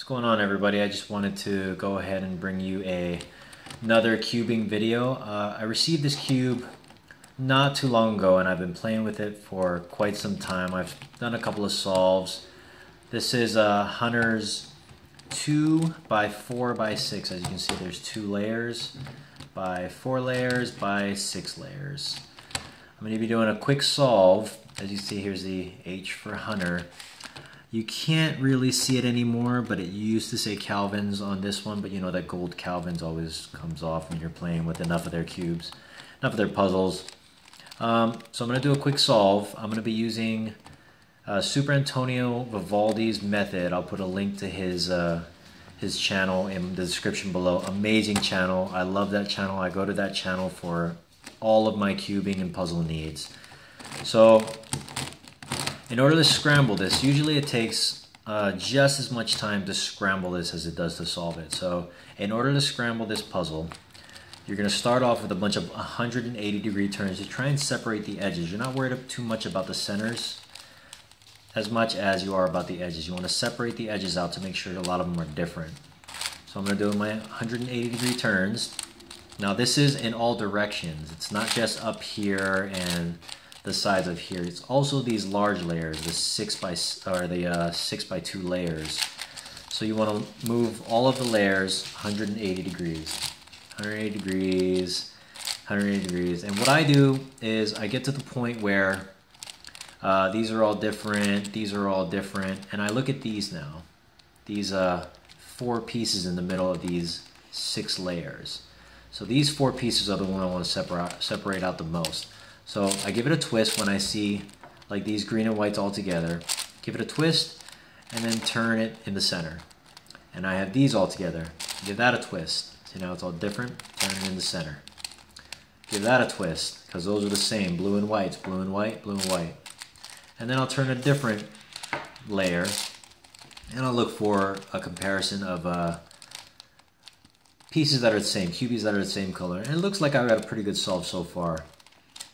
What's going on, everybody? I just wanted to go ahead and bring you another cubing video. I received this cube not too long ago and I've been playing with it for quite some time. I've done a couple of solves. This is Hunter's 2 by 4 by 6. As you can see, there's 2 layers by 4 layers by 6 layers. I'm going to be doing a quick solve. As you see, here's the H for Hunter. You can't really see it anymore, but it used to say Kelvins on this one, but you know that gold Kelvins always comes off when you're playing with enough of their cubes, enough of their puzzles. So I'm going to do a quick solve. I'm going to be using Super Antonio Vivaldi's method. I'll put a link to his channel in the description below. Amazing channel. I love that channel. I go to that channel for all of my cubing and puzzle needs. So in order to scramble this, usually it takes just as much time to scramble this as it does to solve it. So in order to scramble this puzzle, you're going to start off with a bunch of 180-degree turns to try and separate the edges. You're not worried too much about the centers as much as you are about the edges. You want to separate the edges out to make sure a lot of them are different. So I'm going to do my 180-degree turns. Now this is in all directions. It's not just up here and the sides of here. It's also these large layers, the 6 by 2 layers. So you want to move all of the layers 180 degrees. 180 degrees, 180 degrees. And what I do is I get to the point where these are all different, these are all different, and I look at these now. These 4 pieces in the middle of these 6 layers. So these 4 pieces are the one I want to separate out the most. So I give it a twist when I see like these green and whites all together. Give it a twist and then turn it in the center. And I have these all together. Give that a twist. See, now it's all different. Turn it in the center. Give that a twist because those are the same. Blue and whites, blue and white, blue and white. And then I'll turn a different layer and I'll look for a comparison of pieces that are the same, cubies that are the same color. And it looks like I've got a pretty good solve so far.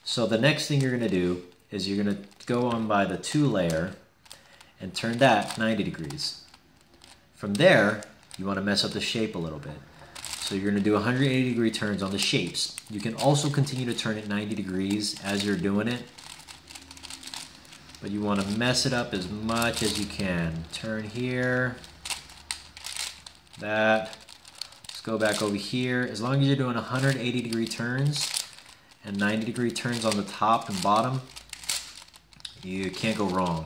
So the next thing you're going to do is you're going to go on by the 2 layer and turn that 90 degrees. From there, you want to mess up the shape a little bit. So you're going to do 180 degree turns on the shapes. You can also continue to turn it 90 degrees as you're doing it. But you want to mess it up as much as you can. Turn here. That. Let's go back over here. As long as you're doing 180 degree turns and 90 degree turns on the top and bottom, you can't go wrong.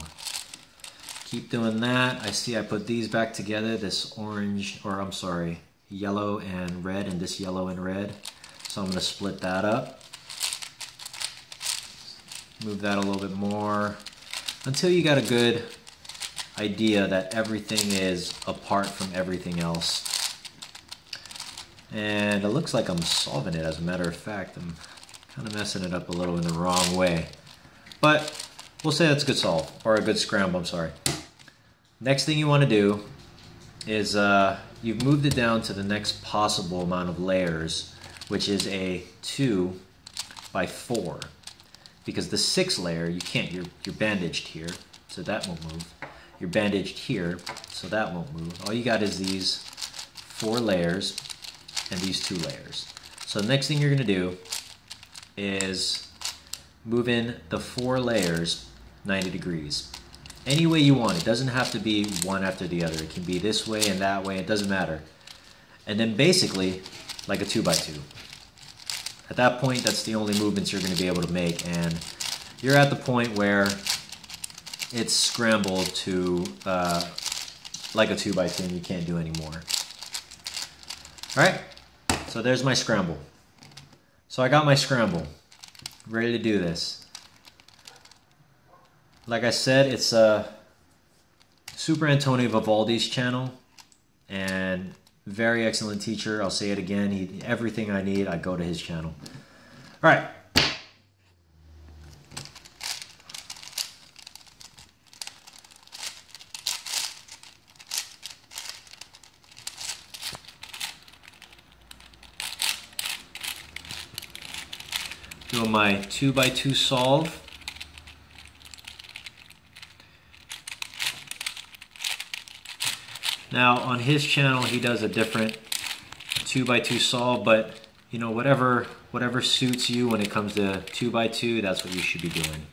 Keep doing that. I see I put these back together, this orange, or I'm sorry, yellow and red, and this yellow and red. So I'm going to split that up. Move that a little bit more until you got a good idea that everything is apart from everything else. And it looks like I'm solving it, as a matter of fact. I'm kind of messing it up a little in the wrong way. But we'll say that's a good solve, or a good scramble, I'm sorry. Next thing you want to do is you've moved it down to the next possible amount of layers, which is a 2 by 4. Because the 6th layer, you can't, you're bandaged here, so that won't move. You're bandaged here, so that won't move. All you got is these 4 layers and these 2 layers. So the next thing you're going to do is move in the 4 layers 90 degrees. Any way you want. It doesn't have to be one after the other. It can be this way and that way. It doesn't matter. And then basically like a 2 by 2. At that point, that's the only movements you're going to be able to make, and you're at the point where it's scrambled to like a 2 by 2 and you can't do any more. Alright, so there's my scramble. So I got my scramble. Ready to do this. Like I said, it's Super Antonio Vivaldi's channel, and very excellent teacher. I'll say it again. Everything I need, I go to his channel. All right. Doing my 2 by 2 solve. Now on his channel he does a different 2x2 saw, but you know, whatever suits you when it comes to 2x2, that's what you should be doing.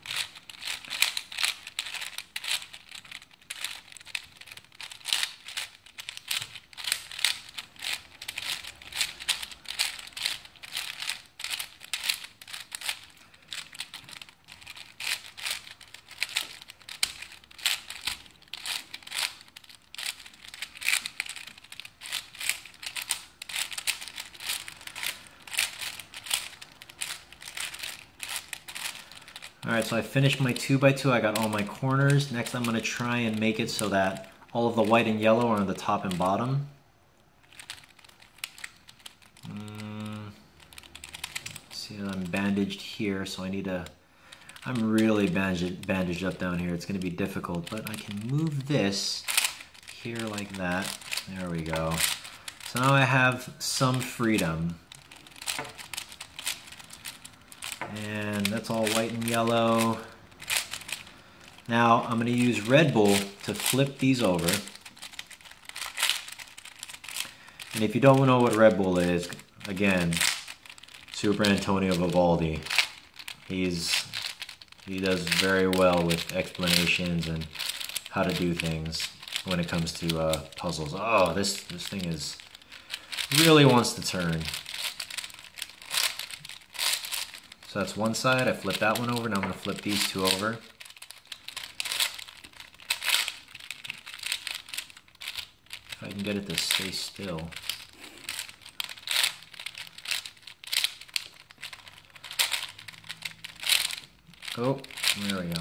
Alright, so I finished my 2x2, I got all my corners. Next I'm going to try and make it so that all of the white and yellow are on the top and bottom. See, I'm bandaged here, so I'm really bandaged up down here. It's going to be difficult, but I can move this here like that. There we go. So now I have some freedom. And that's all white and yellow. Now I'm going to use Red Bull to flip these over. And if you don't know what Red Bull is, again, Super Antonio Vivaldi. He does very well with explanations and how to do things when it comes to puzzles. Oh, this thing really wants to turn. So that's one side, I flipped that one over, now I'm going to flip these two over. If I can get it to stay still. Oh, there we go.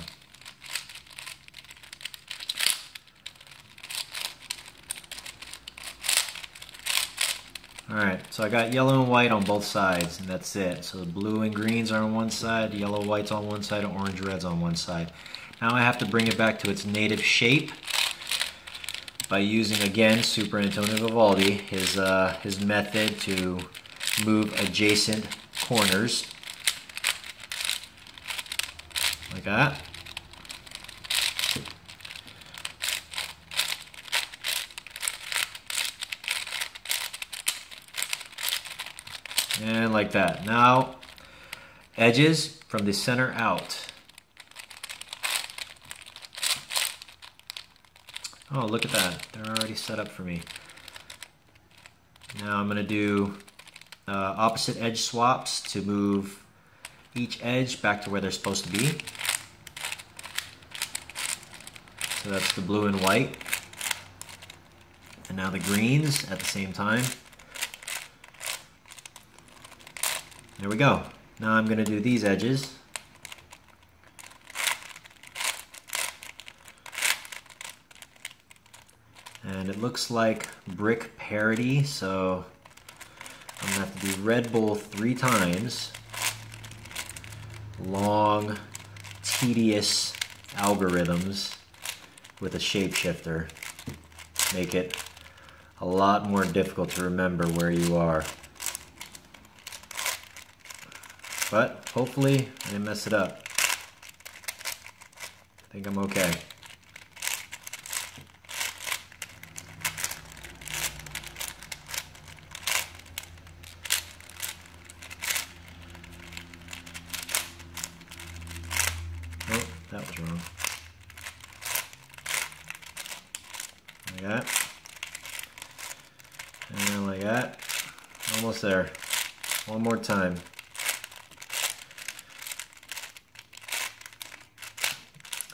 Alright, so I got yellow and white on both sides, and that's it. So the blue and greens are on one side, yellow whites on one side, and orange reds on one side. Now I have to bring it back to its native shape by using, again, Super Antonio Vivaldi, his method to move adjacent corners. Like that. And like that. Now, edges from the center out. Oh, look at that. They're already set up for me. Now I'm going to do opposite edge swaps to move each edge back to where they're supposed to be. So that's the blue and white. And now the greens at the same time. There we go. Now I'm going to do these edges. And it looks like brick parity, so I'm going to have to do Red Bull 3 times. Long, tedious algorithms with a shapeshifter. Make it a lot more difficult to remember where you are. But hopefully I didn't mess it up. I think I'm okay. Oh, that was wrong. Like that. And like that. Almost there. One more time.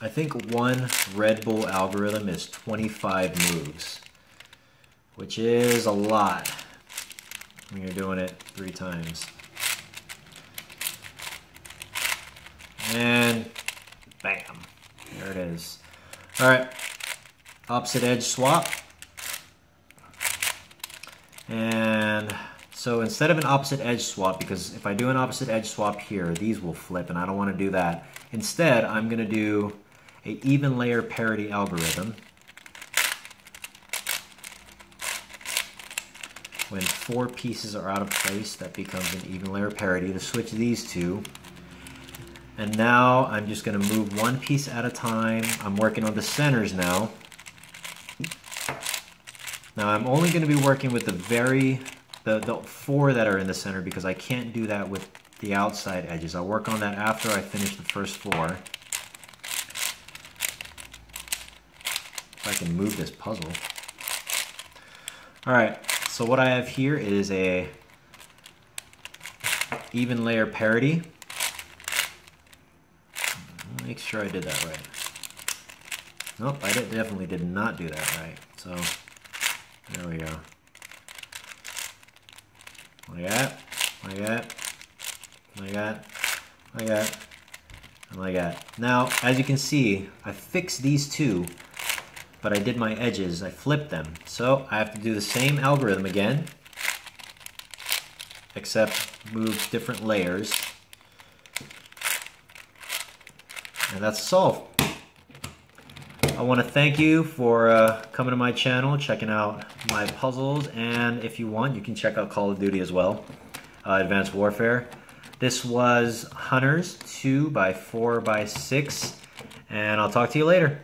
I think one Red Bull algorithm is 25 moves, which is a lot when you're doing it 3 times. And bam, there it is. All right, opposite edge swap. And so instead of an opposite edge swap, because if I do an opposite edge swap here, these will flip and I don't want to do that. Instead, I'm going to do an even layer parity algorithm. When 4 pieces are out of place, that becomes an even layer parity to switch these two. And now I'm just going to move 1 piece at a time. I'm working on the centers now. Now I'm only going to be working with the 4 that are in the center because I can't do that with the outside edges. I'll work on that after I finish the first 4. If I can move this puzzle. Alright, so what I have here is a even layer parity. Make sure I did that right. Nope, I definitely did not do that right. So, there we go. Like that, like that, like that, like that, and like that. Now, as you can see, I fixed these 2, but I did my edges, I flipped them. So, I have to do the same algorithm again, except move different layers. And that's solved. I want to thank you for coming to my channel, checking out my puzzles, and if you want, you can check out Call of Duty as well, Advanced Warfare. This was Hunters 2x4x6, and I'll talk to you later.